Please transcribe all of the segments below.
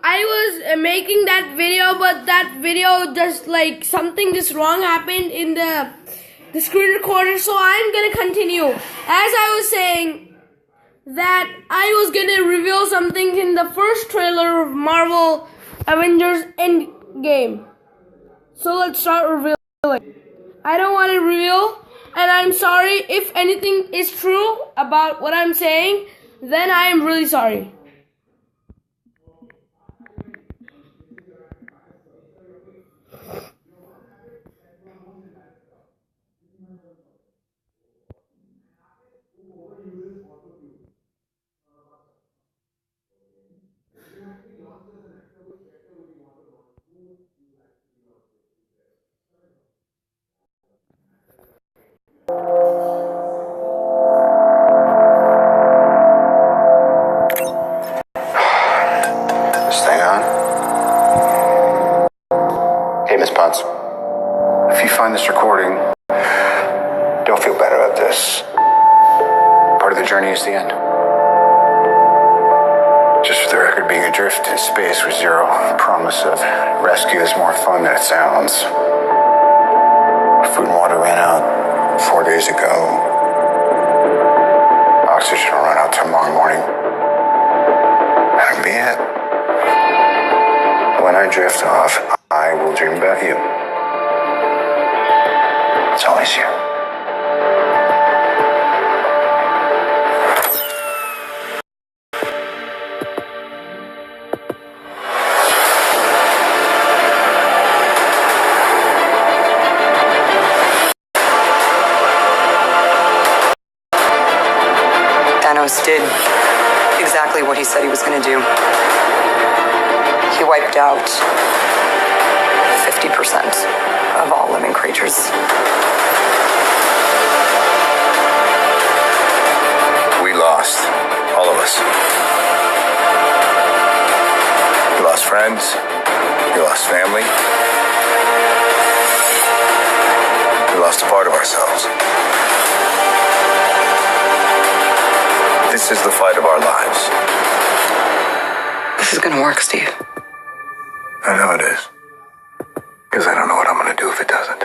I was making that video, but that video just like something just wrong happened in the screen recorder, so I'm gonna continue. As I was saying that I was gonna reveal something in the first trailer of Marvel Avengers Endgame. So let's start revealing. I don't want to reveal, and I'm sorry if anything is true about what I'm saying, then I am really sorry. Stay on. Hey, Miss Potts. If you find this recording, don't feel bad about this. Part of the journey is the end. Just for the record, being adrift in space with zero promise of rescue is more fun than it sounds. Food and water ran out 4 days ago. Oxygen will run out tomorrow morning. That'll be it. When I drift off, I will dream about you. It's always you. Thanos did exactly what he said he was going to do. He wiped out 50% of all living creatures. We lost. All of us. We lost friends. We lost family. We lost a part of ourselves. This is the fight of our lives. This is going to work, Steve. I know it is. Because I don't know what I'm going to do if it doesn't.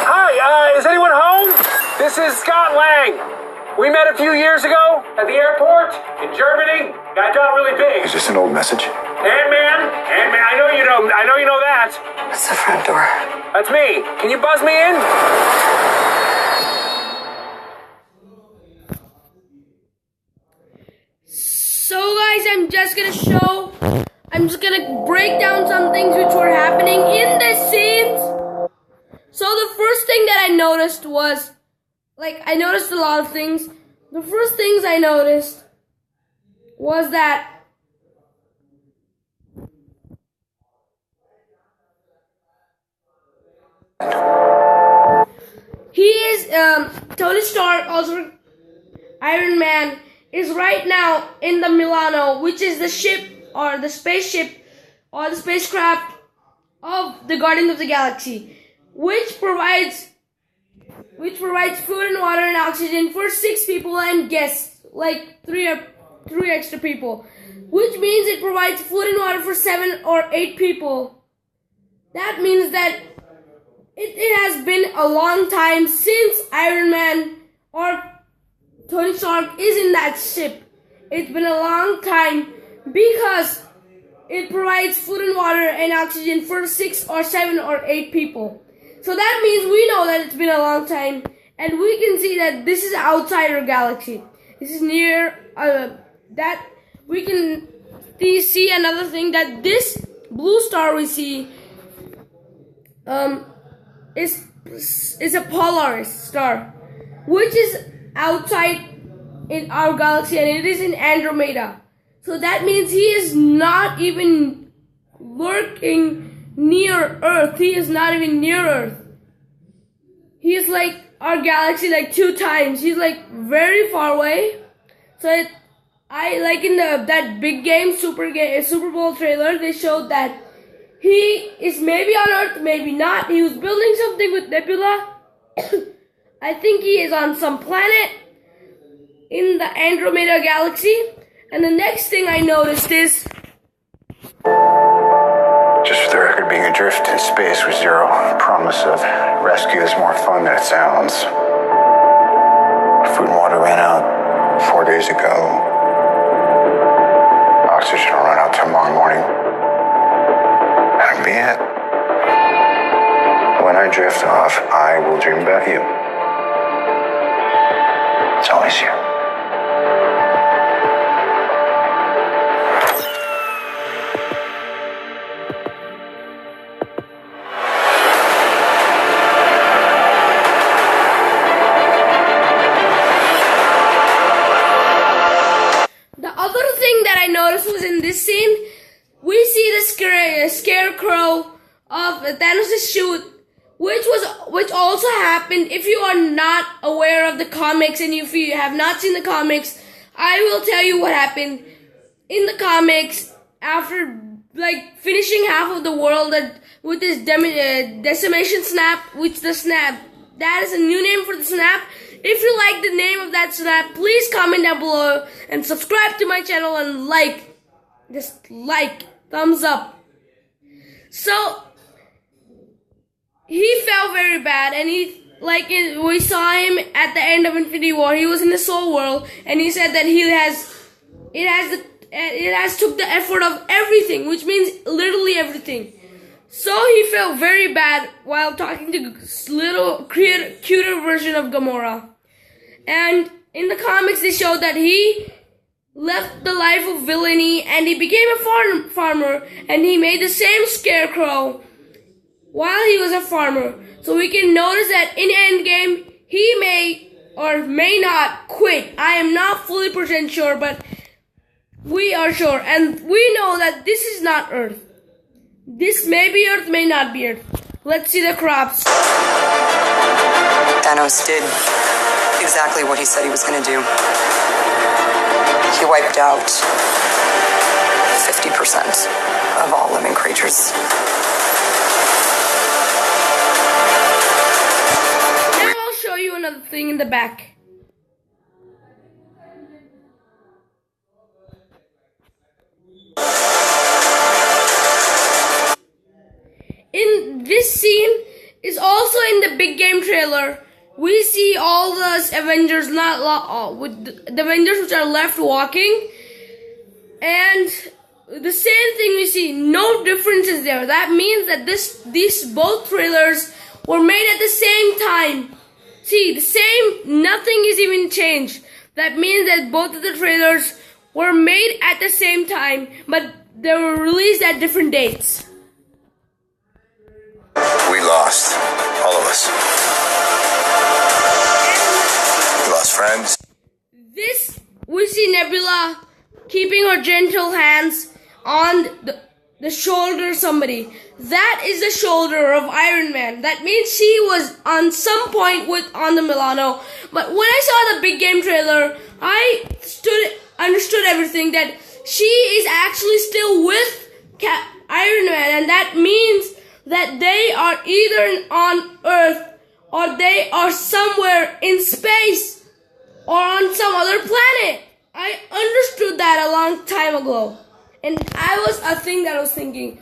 Hi, is anyone home? This is Scott Lang. We met a few years ago at the airport in Germany. Got really big. Is this an old message? Ant-Man, I know you know that. It's the front door. That's me. Can you buzz me in? So guys, I'm just gonna break down some things which were happening in the scenes. So the first thing that I noticed was, I noticed a lot of things. The first things I noticed was that Tony Stark, also Iron Man, is right now in the Milano, which is the ship or the spaceship or the spacecraft of the Guardians of the Galaxy, which provides food and water and oxygen for 6 people and guests, like three extra people, which means it provides food and water for 7 or 8 people. That means that it has been a long time since Iron Man or Tony Stark is in that ship. It's been a long time because it provides food and water and oxygen for 6 or 7 or 8 people. So that means we know that it's been a long time, and we can see that this is outside our galaxy. This is near that we can see another thing, that this blue star we see is a Polaris star, which is outside in our galaxy, and it is in Andromeda. So that means he is not even lurking near Earth. He is not even near Earth. He is like our galaxy like 2 times. He's like very far away. I like in that big game Super Bowl trailer, they showed that he is maybe on Earth, maybe not. He was building something with Nebula. I think he is on some planet in the Andromeda galaxy. And the next thing I noticed is, Just for the record, being adrift in space with zero promise of rescue is more fun than it sounds. Food and water ran out 4 days ago. Oxygen will run out tomorrow morning. That'll be it. When I drift off, I will dream about you. It's always you. was in this scene, we see the scarecrow of Thanos' shoot, which also happened. If you are not aware of the comics and if you have not seen the comics, I will tell you what happened in the comics after like finishing half of the world with this decimation snap, which the snap, that is a new name for the snap. If you like the name of that snap, please comment down below and subscribe to my channel and thumbs up. So he felt very bad, and we saw him at the end of Infinity War. He was in the Soul World, and he said that it has took the effort of everything, which means literally everything. So he felt very bad while talking to little cuter version of Gamora. And in the comics, they showed that he left the life of villainy and he became a farmer, and he made the same scarecrow while he was a farmer. So we can notice that in Endgame, he may or may not quit. I am not fully % sure, but we are sure. And we know that this is not Earth. This may be Earth, may not be Earth. Let's see the crops. Thanos did exactly what he said he was going to do. He wiped out 50% of all living creatures. Now I'll show you another thing in the back. In this scene is also in the big game trailer. We see all the Avengers, with the Avengers which are left walking, and the same thing we see. No differences there. That means that these both trailers were made at the same time. See, the same. Nothing is even changed. That means that both of the trailers were made at the same time, but they were released at different dates. We lost. All of us. We lost friends. We see Nebula keeping her gentle hands on the shoulder of somebody. That is the shoulder of Iron Man. That means she was on some point on the Milano. But when I saw the big game trailer, I understood everything, that she is actually still with Iron Man, and that means that they are either on Earth or they are somewhere in space or on some other planet. I understood that a long time ago. And I was thinking.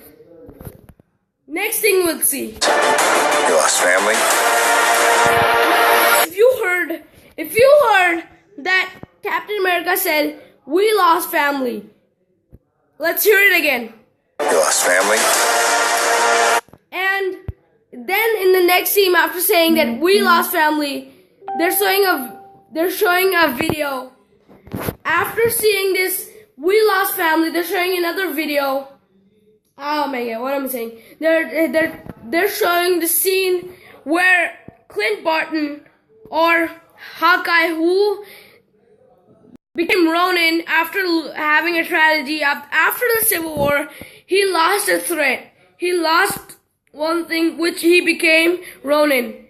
Next thing we'll see. You lost family? If you heard that Captain America said, "We lost family." Let's hear it again. You lost family? And then in the next scene, after saying that we lost family, they're showing a video. After seeing this, we lost family, they're showing another video. Oh my god, what am I saying? They're showing the scene where Clint Barton, or Hawkeye, who became Ronin after having a tragedy after the Civil War, he lost a threat. He lost one thing, which he became Ronin.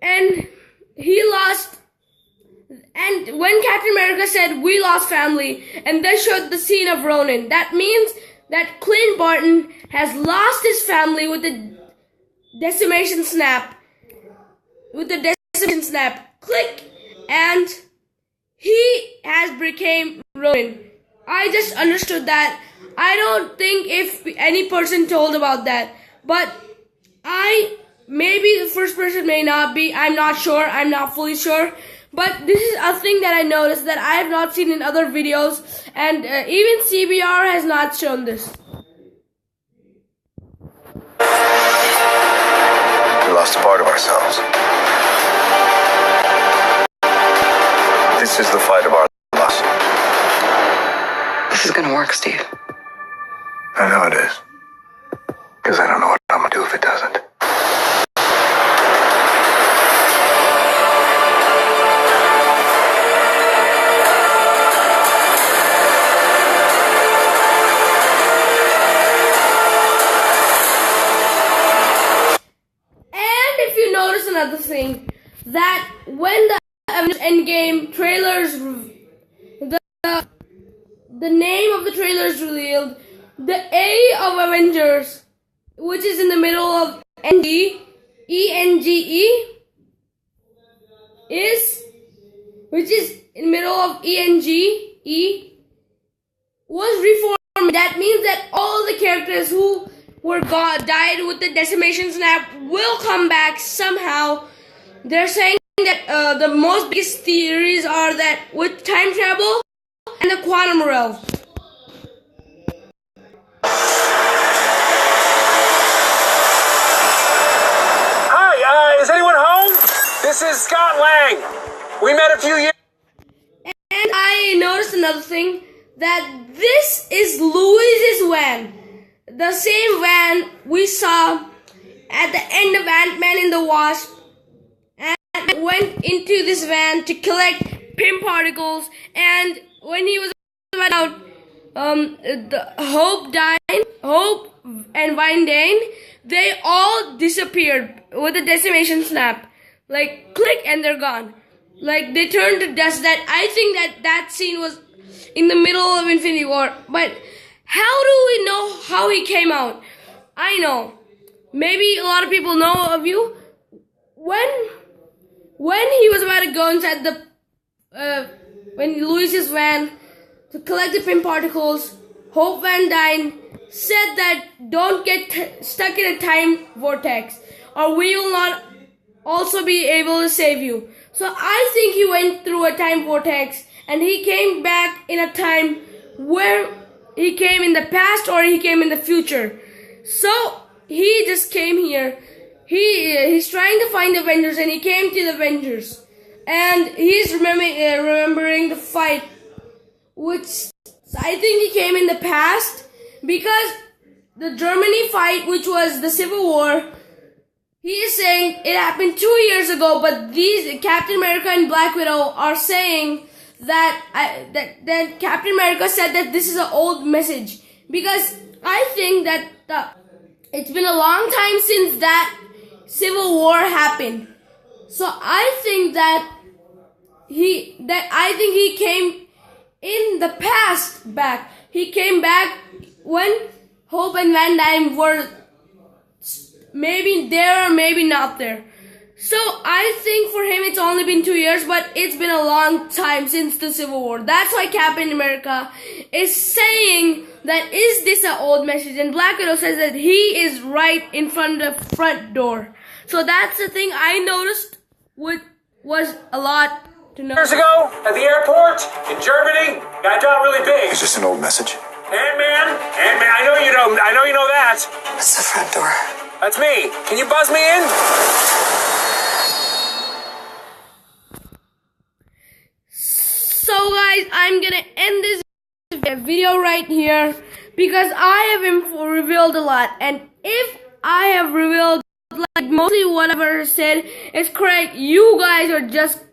And he lost, And when Captain America said, "We lost family," and they showed the scene of Ronin, that means that Clint Barton has lost his family with the decimation snap. Click, and he has became Ronin. I just understood that. I don't think if any person told about that, but maybe the first person may not be. I'm not sure. I'm not fully sure. But this is a thing that I noticed that I have not seen in other videos, and even CBR has not shown this. We lost a part of ourselves. This is the fight of our loss. This is gonna work, Steve. I know it is. Because I don't know what I'm gonna do if it doesn't. Another thing, that when the Avengers Endgame trailers, the name of the trailer is revealed, the A of Avengers, which is in the middle of ENGE, which is in the middle of ENGE, was reformed. That means that all the characters who died with the decimation snap will come back somehow. They're saying that the most biggest theories are that with time travel and the quantum realm. Hi, is anyone home? This is Scott Lang. We met a few years. And I noticed another thing, that this is Louis's van. The same van we saw at the end of Ant-Man and the Wasp, and went into this van to collect Pym particles, and when he was about the Hope and Van Dyne, they all disappeared with a decimation snap. Like, click, and they're gone. Like, they turned to dust. That I think that scene was in the middle of Infinity War, but how do we know how he came out? I know. Maybe a lot of people know of you. When he was about to go inside when Louis's van to collect the Pym particles, Hope Van Dyne said that don't get stuck in a time vortex, or we will not also be able to save you. So I think he went through a time vortex, and he came back in a time where he came in the past or he came in the future. So he just came here. He's trying to find the Avengers, and he came to the Avengers, and he's remembering the fight, which I think he came in the past, because the Germany fight, which was the Civil War, he is saying it happened 2 years ago, but these Captain America and Black Widow are saying that Captain America said that this is an old message, because I think that it's been a long time since that Civil War happened. So I think that he came in the past back. He came back when Hope and Van Dyne were maybe there or maybe not there. So I think for him it's only been 2 years, but it's been a long time since the Civil War. That's why Captain America is saying that is this an old message, and Black Widow says that he is right in front of the front door. So that's the thing I noticed, which was a lot to know. Years ago, at the airport in Germany, got really big. Is this an old message? Ant-Man, I know you know that. It's the front door. That's me. Can you buzz me in? So guys, I'm gonna end this video right here, because I have revealed a lot, and if I have revealed like mostly whatever I said is correct, you guys are just